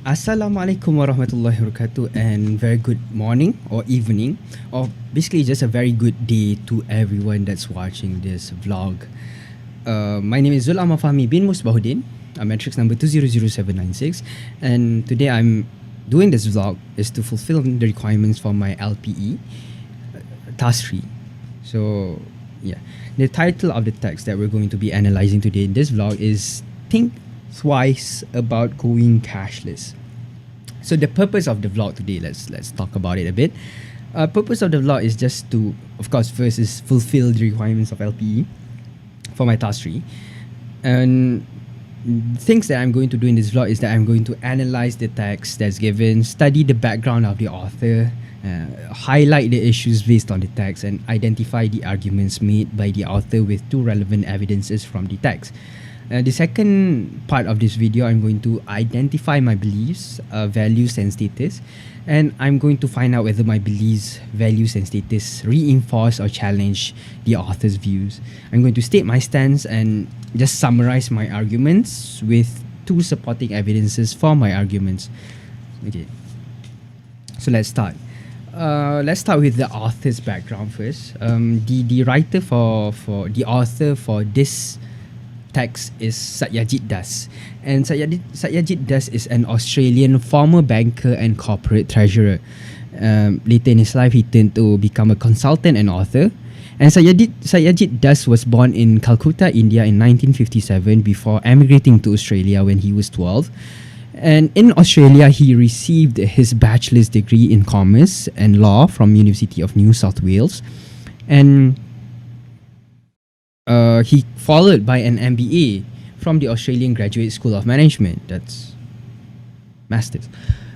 Assalamualaikum warahmatullahi wabarakatuh, and very good morning or evening, or basically just a very good day to everyone that's watching this vlog. My name is Zulama Fahmi bin Musbahuddin. I'm matrix number 200796, and today I'm doing this vlog is to fulfill the requirements for my LPE task 3. So yeah, the title of the text that we're going to be analyzing today in this vlog is Think Twice About Going Cashless. So the purpose of the vlog today, let's talk about it a bit. Purpose of the vlog is just to, of course, first is fulfill the requirements of LPE for my task 3. And things that I'm going to do in this vlog is that I'm going to analyze the text that's given, study the background of the author, highlight the issues based on the text, and identify the arguments made by the author with two relevant evidences from the text. The second part of this video, I'm going to identify my beliefs, values, and status, and I'm going to find out whether my beliefs, values, and status reinforce or challenge the author's views. I'm going to state my stance and just summarize my arguments with two supporting evidences for my arguments. Okay, so let's start. Let's start with the author's background first. The writer for the author for this text is Satyajit Das, and Satyajit Das is an Australian former banker and corporate treasurer. Later in his life, he turned to become a consultant and author. And Satyajit Das was born in Calcutta, India in 1957 before emigrating to Australia when he was 12. And in Australia, he received his bachelor's degree in commerce and law from University of New South Wales, and he followed by an MBA from the Australian Graduate School of Management. That's masters.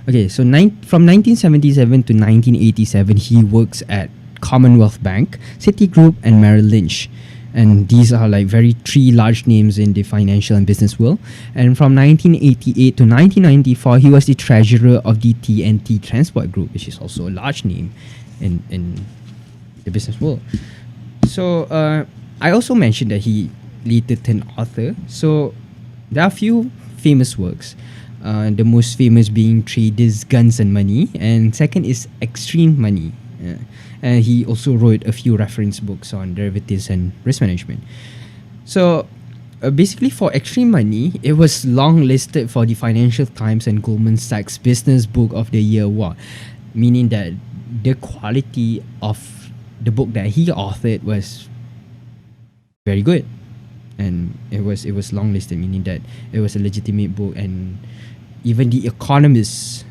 Okay, so from 1977 to 1987, he works at Commonwealth Bank, Citigroup, and Merrill Lynch. And these are like very three large names in the financial and business world. And from 1988 to 1994, he was the treasurer of the TNT Transport Group, which is also a large name in the business world. So I also mentioned that he later turned author. So there are a few famous works. The most famous being Traders, Guns and Money, and second is Extreme Money. And he also wrote a few reference books on derivatives and risk management. So basically for Extreme Money, it was long listed for the Financial Times and Goldman Sachs Business Book of the Year award, meaning that the quality of the book that he authored was very good, and it was long listed, meaning that it was a legitimate book, and even the economists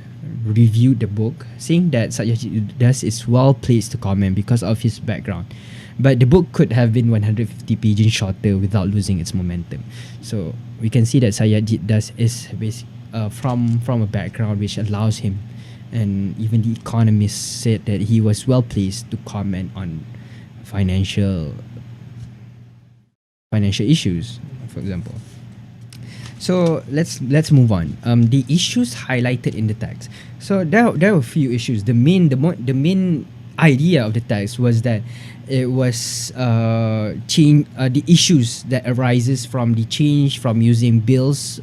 reviewed the book, saying that Satyajit Das is well placed to comment because of his background. But the book could have been 150 pages shorter without losing its momentum. So we can see that Satyajit Das is from a background which allows him, and even the economists said that he was well placed to comment on financial issues, for example. So let's move on. The issues highlighted in the text. So there were a few issues. The main idea of the text was that it was the issues that arises from the change from using bills,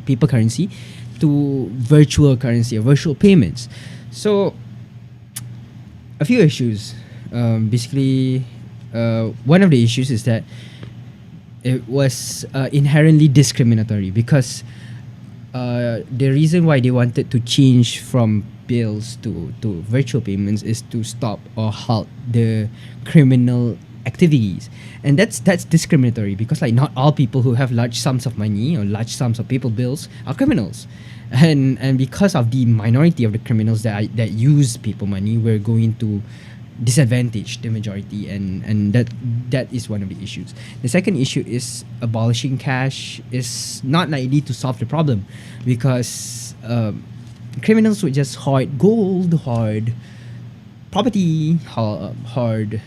paper currency, to virtual currency or virtual payments. So a few issues. Basically, one of the issues is that it was inherently discriminatory because the reason why they wanted to change from bills to virtual payments is to stop or halt the criminal activities, and that's discriminatory because like not all people who have large sums of money or large sums of paper bills are criminals, and because of the minority of the criminals that use paper money, we're going to disadvantage the majority, and that is one of the issues. The second issue is abolishing cash is not likely to solve the problem because criminals would just hoard gold, hoard property, hoard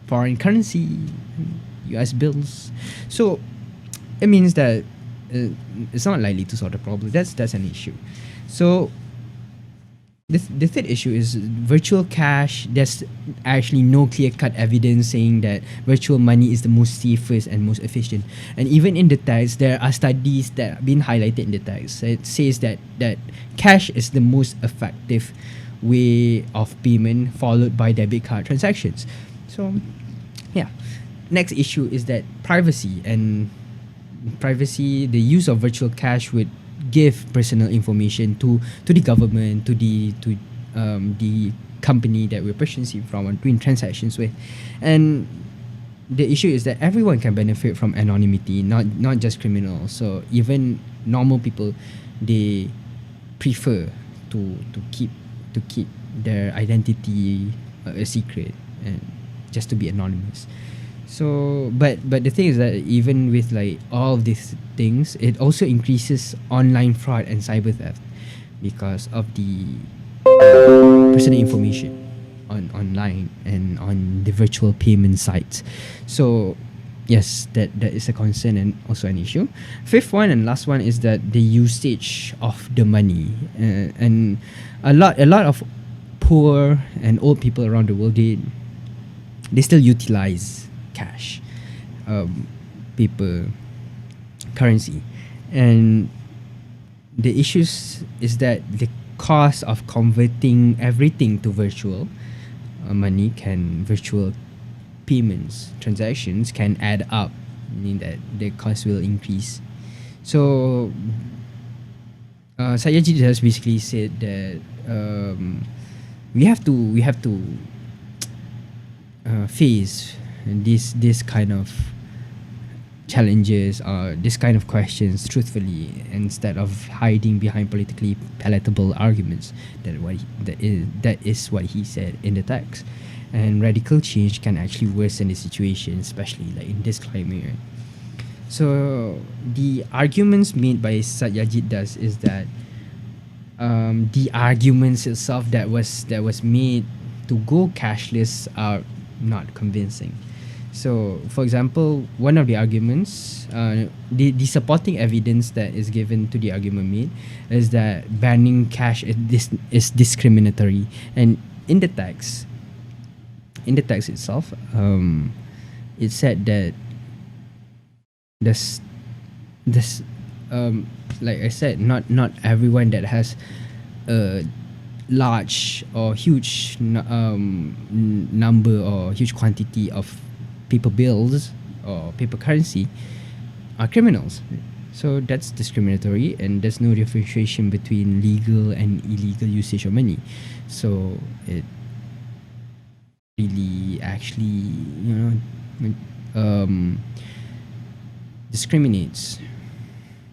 foreign currency, US bills. So it means that it's not likely to solve the problem. That's an issue. So the third issue is virtual cash. There's actually no clear cut evidence saying that virtual money is the most safest and most efficient. And even in the text, there are studies that have been highlighted in the text. It says that cash is the most effective way of payment, followed by debit card transactions. So, yeah. Next issue is that privacy. The use of virtual cash would give personal information to the government, to the company that we're purchasing from or doing transactions with. And the issue is that everyone can benefit from anonymity, not just criminals. So even normal people, they prefer to keep their identity a secret and just to be anonymous. So, but the thing is that even with like all of these things, it also increases online fraud and cyber theft because of the personal information online and on the virtual payment sites. So, yes, that is a concern and also an issue. Fifth one and last one is that the usage of the money, and a lot of poor and old people around the world, they still utilize cash, paper, currency. And the issues is that the cost of converting everything to virtual virtual payments, transactions can add up, meaning that the cost will increase. So Satyajit has basically said that we have to face this kind of challenges or this kind of questions truthfully, instead of hiding behind politically palatable arguments. That is what he said in the text. And radical change can actually worsen the situation, especially like in this climate, right? So the arguments made by Satyajit does is that the arguments itself that was made to go cashless are not convincing. So, for example, one of the arguments, the supporting evidence that is given to the argument made is that banning cash is discriminatory. And in the text itself, it said that this like I said, not everyone that has a large or huge number or huge quantity of paper bills or paper currency are criminals. So that's discriminatory, and there's no differentiation between legal and illegal usage of money. So it really actually, discriminates.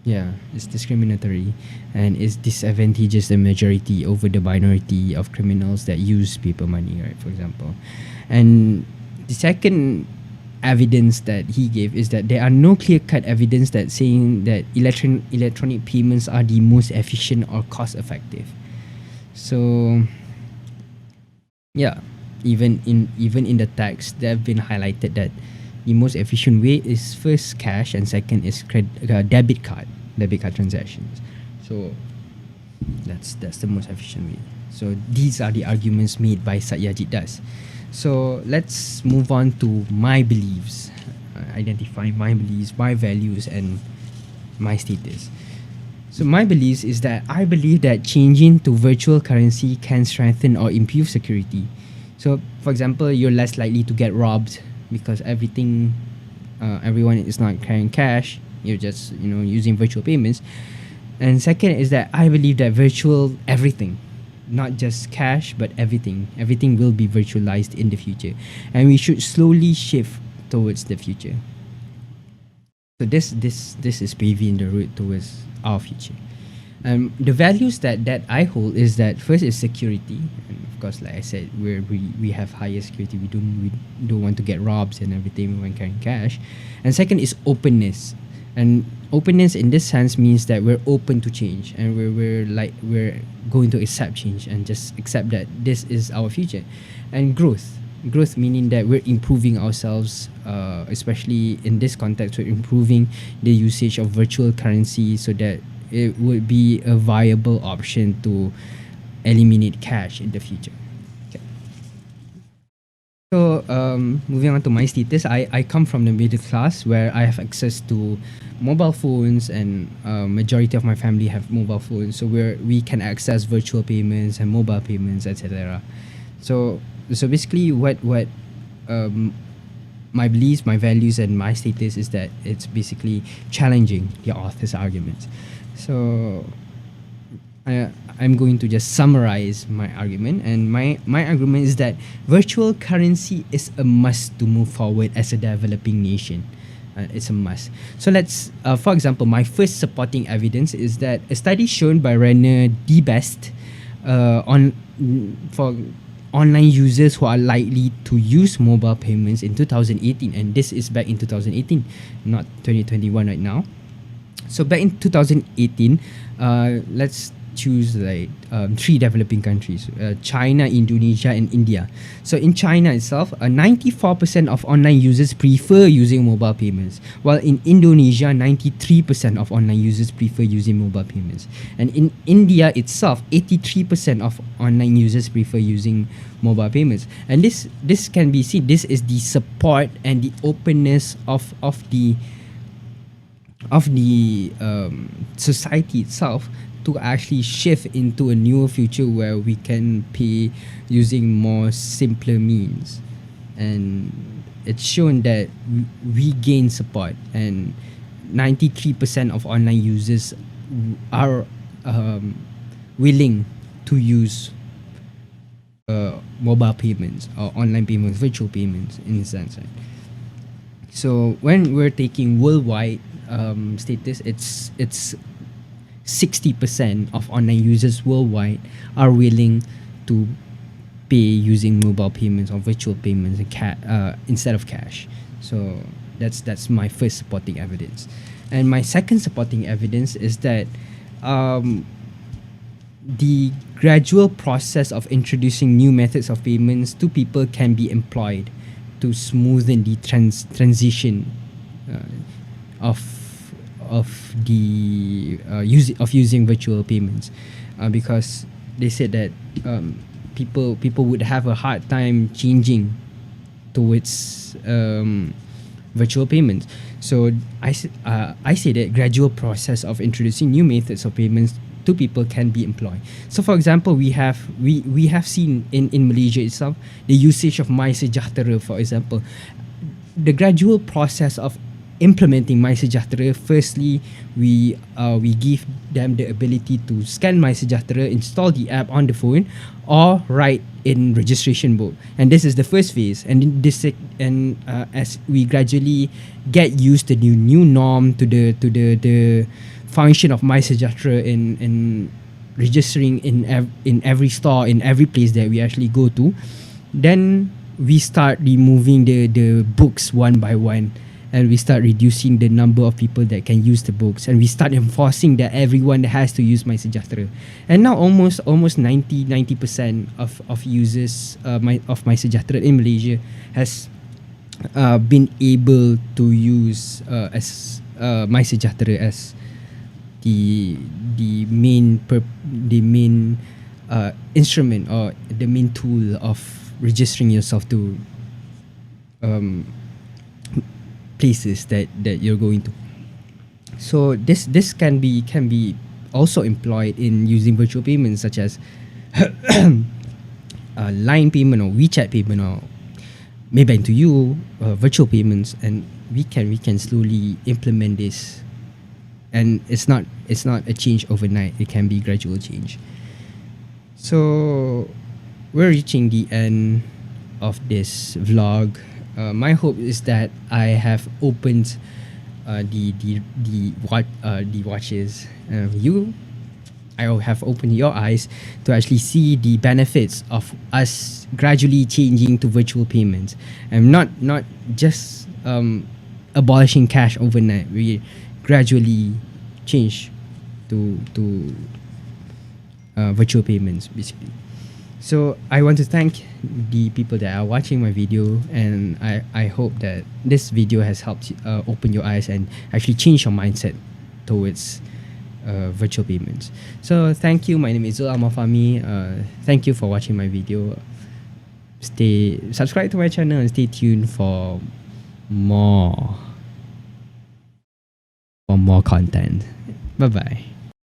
Yeah, it's discriminatory and it's disadvantages the majority over the minority of criminals that use paper money, right, for example. And the second evidence that he gave is that there are no clear-cut evidence that saying that electronic payments are the most efficient or cost-effective. So, yeah, even in the text, they've been highlighted that the most efficient way is first cash and second is debit card transactions. So that's the most efficient way. So these are the arguments made by Satyajit Das. So let's move on to my beliefs, identifying my beliefs, my values, and my status. So my beliefs is that I believe that changing to virtual currency can strengthen or improve security. So, for example, you're less likely to get robbed because everyone is not carrying cash. You're just using virtual payments. And second is that I believe that virtual everything, not just cash but everything will be virtualized in the future, and we should slowly shift towards the future. So this is paving the road towards our future. The values that I hold is that first is security, and of course, like I said, we have higher security. We don't want to get robbed and everything when carrying cash. And second is openness, and openness in this sense means that we're open to change, and we're going to accept change and just accept that this is our future. And growth meaning that we're improving ourselves, especially in this context, we're improving the usage of virtual currency so that it would be a viable option to eliminate cash in the future. Okay. So moving on to my status, I come from the middle class where I have access to mobile phones, and majority of my family have mobile phones, so we can access virtual payments and mobile payments, etc. So basically, what um, my beliefs, my values, and my status is that it's basically challenging the author's arguments. So I'm going to just summarize my argument, and my argument is that virtual currency is a must to move forward as a developing nation. It's a must. So let's, for example, my first supporting evidence is that a study shown by Renner DeBest for online users who are likely to use mobile payments in 2018, and this is back in 2018, not 2021 right now. So back in 2018, let's choose like three developing countries: China, Indonesia, and India. So in China itself, 94% of online users prefer using mobile payments, while in Indonesia, 93% of online users prefer using mobile payments, and in India itself, 83% of online users prefer using mobile payments. And this can be seen. This is the support and the openness of the society itself to actually shift into a newer future where we can pay using more simpler means. And it's shown that we gain support, and 93% of online users are willing to use mobile payments or online payments, virtual payments in a sense, right? So when we're taking worldwide status, it's 60% of online users worldwide are willing to pay using mobile payments or virtual payments instead of cash. So that's my first supporting evidence. And my second supporting evidence is that the gradual process of introducing new methods of payments to people can be employed to smoothen the transition of using virtual payments, because they said that people would have a hard time changing towards virtual payments. So I say that gradual process of introducing new methods of payments to people can be employed. So for example, we have seen in Malaysia itself the usage of MySejahtera, for example. The gradual process of implementing MySejahtera, firstly, we give them the ability to scan MySejahtera, install the app on the phone, or write in registration book. And this is the first phase. And as we gradually get used to the new norm, to the function of MySejahtera in registering in every store, in every place that we actually go to, then we start removing the books one by one, and we start reducing the number of people that can use the books, and we start enforcing that everyone has to use MySejahtera. And now almost 90% of users of MySejahtera in Malaysia has been able to use MySejahtera as the main instrument, or the main tool of registering yourself to places that you're going to. So this can be also employed in using virtual payments, such as line payment or WeChat payment or Maybank to you, virtual payments, and we can slowly implement this. And it's not a change overnight. It can be gradual change. So we're reaching the end of this vlog. My hope is that I have opened the watches. I have opened your eyes to actually see the benefits of us gradually changing to virtual payments, and not just abolishing cash overnight. We gradually change to virtual payments, basically. So I want to thank the people that are watching my video, and I hope that this video has helped open your eyes and actually change your mindset towards virtual payments. So thank you. My name is Zul Amafami. Thank you for watching my video. Stay subscribe to my channel and stay tuned for more content. Bye bye.